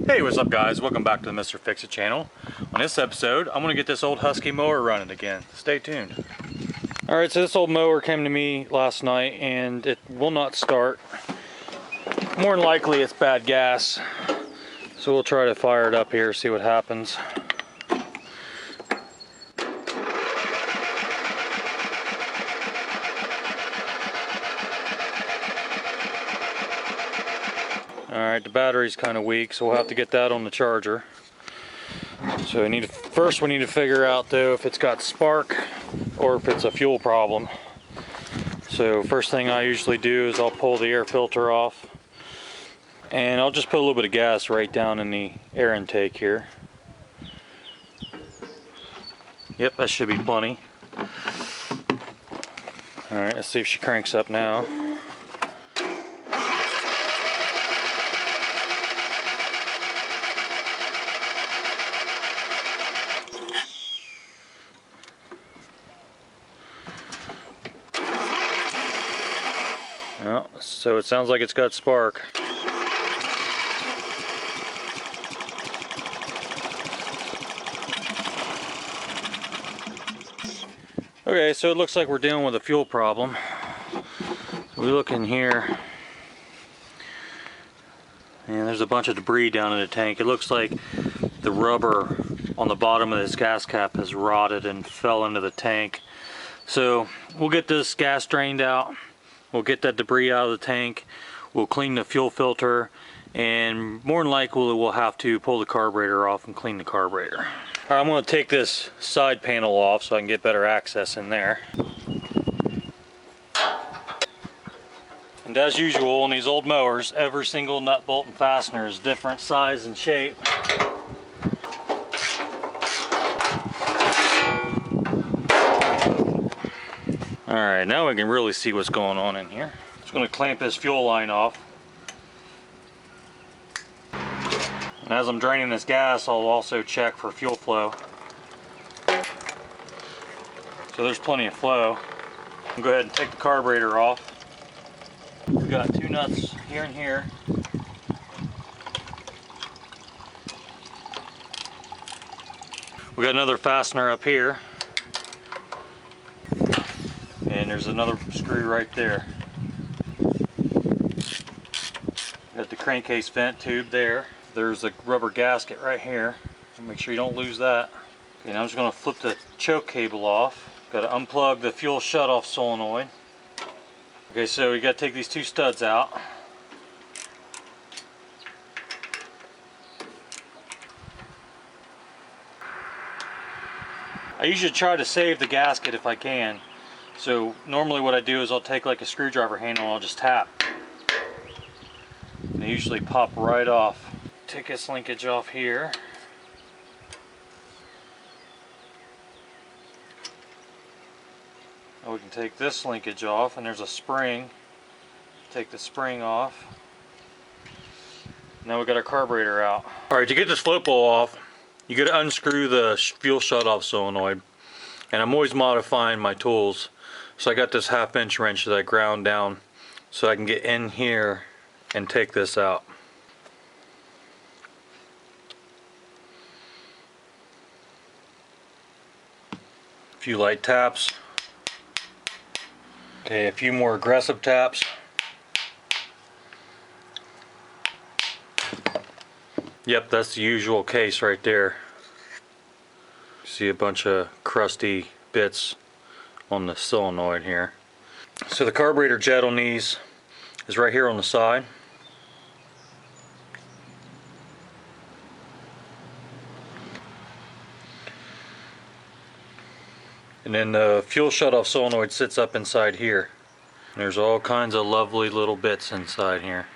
Hey, what's up guys? Welcome back to the Mr. Fix-It channel. On this episode, I'm going to get this old Husky mower running again. Stay tuned. Alright, so this old mower came to me last night and it will not start. More than likely it's bad gas. So we'll try to fire it up here, see what happens. Alright, the battery's kind of weak, so we'll have to get that on the charger. So we need to figure out though if it's got spark or if it's a fuel problem. So first thing I usually do is I'll pull the air filter off and I'll just put a little bit of gas right down in the air intake here. Yep, that should be plenty. Alright, let's see if she cranks up now. Well, so it sounds like it's got spark. Okay, so it looks like we're dealing with a fuel problem. We look in here, and there's a bunch of debris down in the tank. It looks like the rubber on the bottom of this gas cap has rotted and fell into the tank. So we'll get this gas drained out. We'll get that debris out of the tank. We'll clean the fuel filter, and more than likely we'll have to pull the carburetor off and clean the carburetor. All right, I'm going to take this side panel off so I can get better access in there. And as usual on these old mowers, every single nut, bolt, and fastener is different size and shape. Alright, now we can really see what's going on in here. Just going to clamp this fuel line off. And as I'm draining this gas, I'll also check for fuel flow. So there's plenty of flow. I'll go ahead and take the carburetor off. We've got two nuts here and here. We got another fastener up here. And there's another screw right there. Got the crankcase vent tube there. There's a rubber gasket right here. Make sure you don't lose that. Okay, now I'm just going to flip the choke cable off. Got to unplug the fuel shutoff solenoid. Okay, so we got to take these two studs out. I usually try to save the gasket if I can. So normally what I do is I'll take like a screwdriver handle and I'll just tap. And they usually pop right off. Take this linkage off here. Now we can take this linkage off, and there's a spring. Take the spring off. Now we got our carburetor out. Alright, to get this float bowl off, you got to unscrew the fuel shutoff solenoid. And I'm always modifying my tools. So I got this 1/2-inch wrench that I ground down so I can get in here and take this out. A few light taps. Okay, a few more aggressive taps. Yep, that's the usual case right there. See a bunch of crusty bits on the solenoid here. So the carburetor jet on these is right here on the side. And then the fuel shutoff solenoid sits up inside here. And there's all kinds of lovely little bits inside here.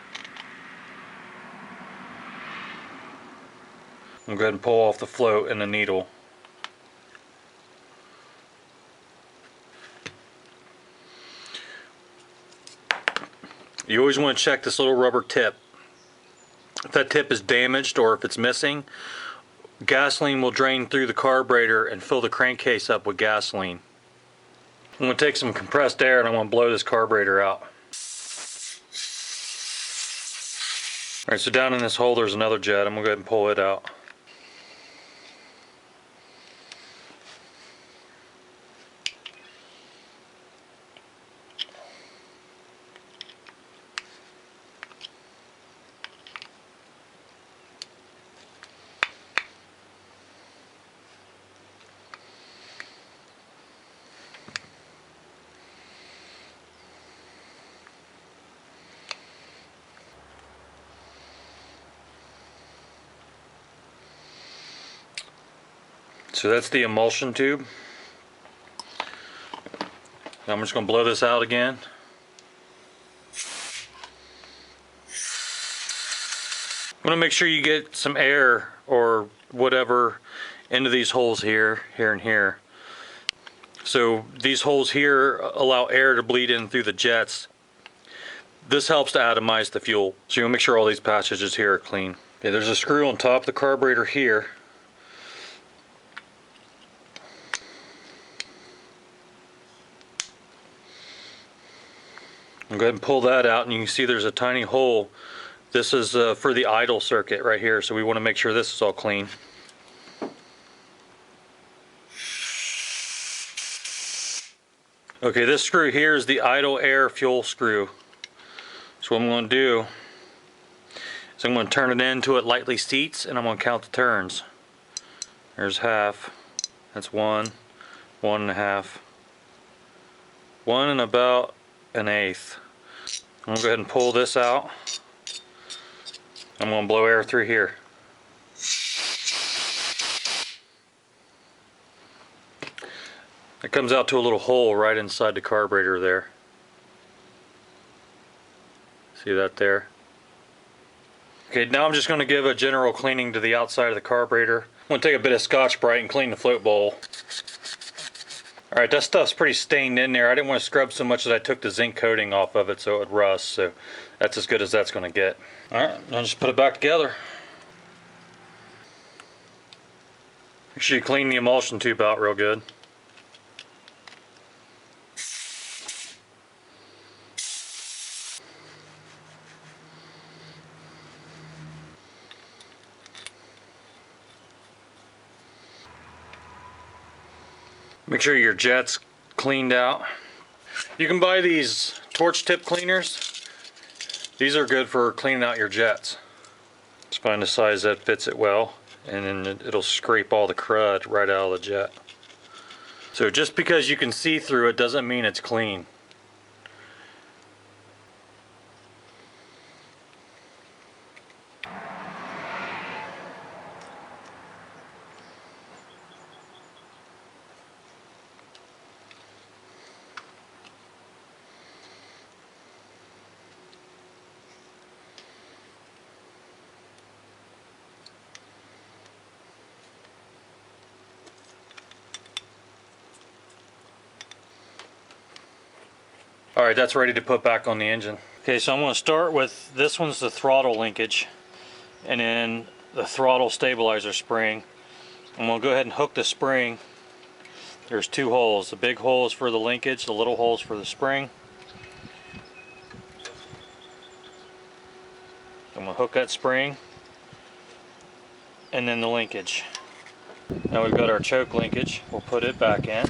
I'm going to go ahead and pull off the float and the needle. You always want to check this little rubber tip. If that tip is damaged or if it's missing, gasoline will drain through the carburetor and fill the crankcase up with gasoline. I'm going to take some compressed air and I'm going to blow this carburetor out. Alright, so down in this hole there's another jet. I'm going to go ahead and pull it out. So that's the emulsion tube. Now I'm just going to blow this out again. I'm going to make sure you get some air or whatever into these holes here, and here. So these holes here allow air to bleed in through the jets. This helps to atomize the fuel. So you'll make sure all these passages here are clean. Okay, there's a screw on top of the carburetor here. I'll go ahead and pull that out, and you can see there's a tiny hole. This is for the idle circuit right here, so we want to make sure this is all clean. Okay, this screw here is the idle air fuel screw. So what I'm going to do is I'm going to turn it in until it lightly seats, and I'm going to count the turns. There's half. That's 1, 1.5, 1 and about 1/8. I'm going to go ahead and pull this out. I'm going to blow air through here. It comes out to a little hole right inside the carburetor there. See that there? Okay, now I'm just going to give a general cleaning to the outside of the carburetor. I'm going to take a bit of Scotch-Brite and clean the float bowl. Alright, that stuff's pretty stained in there. I didn't want to scrub so much that I took the zinc coating off of it so it would rust, so that's as good as that's going to get. Alright, I'll just put it back together. Make sure you clean the emulsion tube out real good. Make sure your jet's cleaned out. You can buy these torch tip cleaners. These are good for cleaning out your jets. Just find a size that fits it well, and then it'll scrape all the crud right out of the jet. So just because you can see through it doesn't mean it's clean. Alright, that's ready to put back on the engine. Okay, so I'm going to start with, this one's the throttle linkage, and then the throttle stabilizer spring. I'm going to go ahead and hook the spring. There's two holes. The big hole is for the linkage, the little hole is for the spring. I'm going to hook that spring, and then the linkage. Now we've got our choke linkage. We'll put it back in.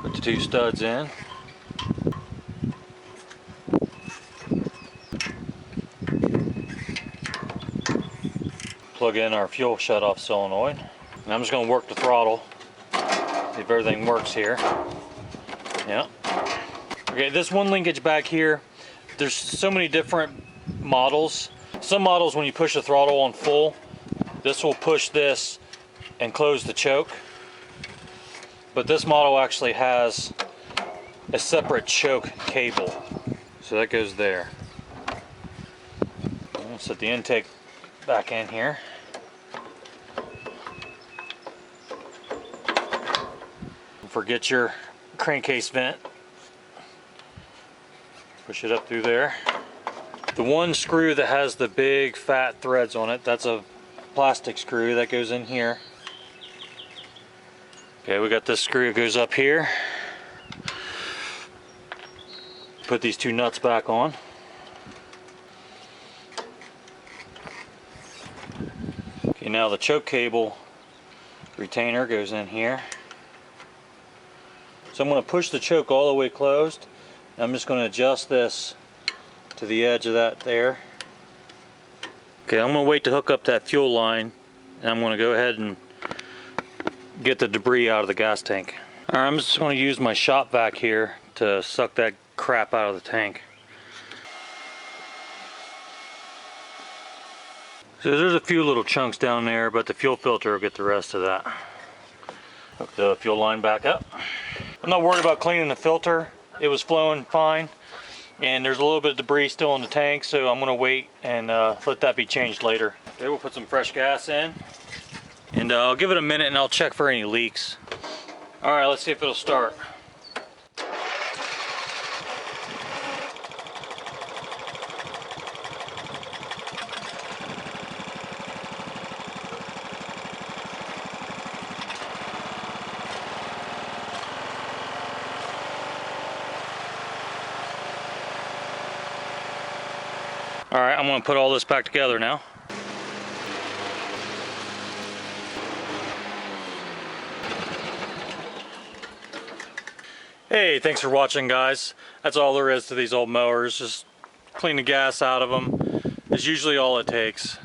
Put the two studs in. Plug in our fuel shutoff solenoid. And I'm just going to work the throttle. See if everything works here. Yeah. Okay, this one linkage back here, there's so many different models. Some models, when you push the throttle on full, this will push this and close the choke. But this model actually has a separate choke cable. So that goes there. I'll set the intake back in here. Don't forget your crankcase vent. Push it up through there. The one screw that has the big fat threads on it, that's a plastic screw that goes in here. Okay, we got this screw that goes up here. Put these two nuts back on. Okay, now the choke cable retainer goes in here. So I'm going to push the choke all the way closed. I'm just going to adjust this to the edge of that there. Okay, I'm going to wait to hook up that fuel line, and I'm going to go ahead and get the debris out of the gas tank. Alright, I'm just going to use my shop vac here to suck that crap out of the tank. So there's a few little chunks down there, but the fuel filter will get the rest of that. Hook the fuel line back up. I'm not worried about cleaning the filter. It was flowing fine, and there's a little bit of debris still in the tank, so I'm going to wait and let that be changed later. Okay, we'll put some fresh gas in, and I'll give it a minute and I'll check for any leaks. Alright, let's see if it'll start. Alright, I'm going to put all this back together now. Hey, thanks for watching, guys. That's all there is to these old mowers. Just clean the gas out of them is usually all it takes.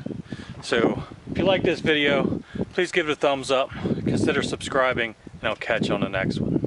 So if you like this video, please give it a thumbs up, consider subscribing, and I'll catch you on the next one.